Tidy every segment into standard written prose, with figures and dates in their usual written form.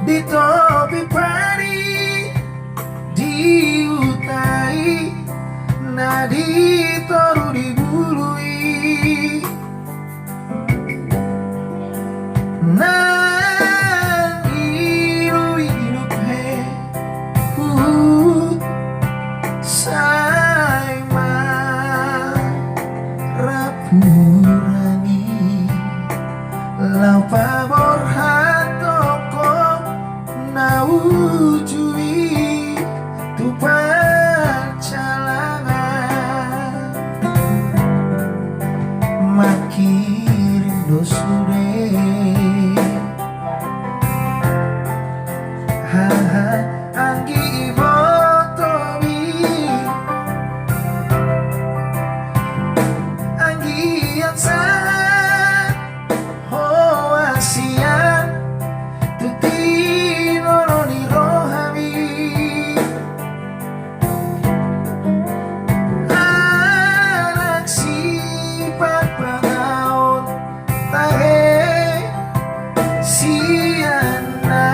di topi pari diutai nadi toru dibului nang iru he sai ma rapurani lau pabor hatoko naujui tu percalangan makin dosure haha anggi botomi anggi yang sangat hoasian tutino ni rohami anak sifat pengaut tahe siana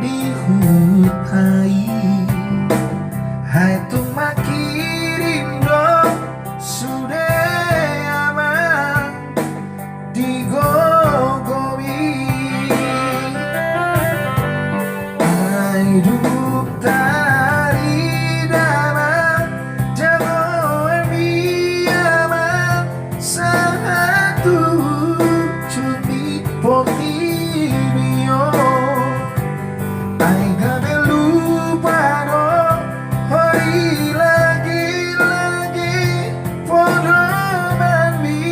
dihutai hai tu makirindo sudah aman digogomi hidup tari daman jago aman satu cumi potimio ai gabe lupa no hori lagi podo mami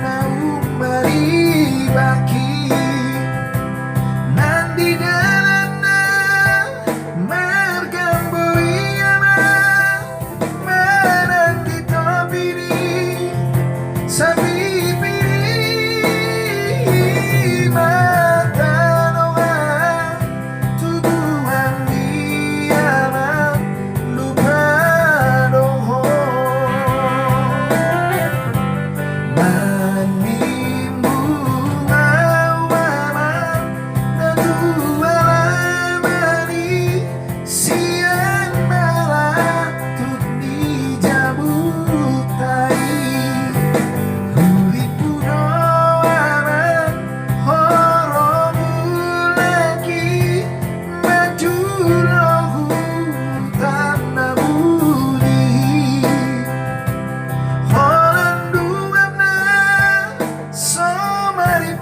naumari baki nandi dalana margambui ama menanti topini sabi piri mata noa tuduhan diama lupa doho manimbung awama nadua lamani siang malam tut dijabutai Huripu doaman horomu lagi maju lohu tanah budi Holan duamna somari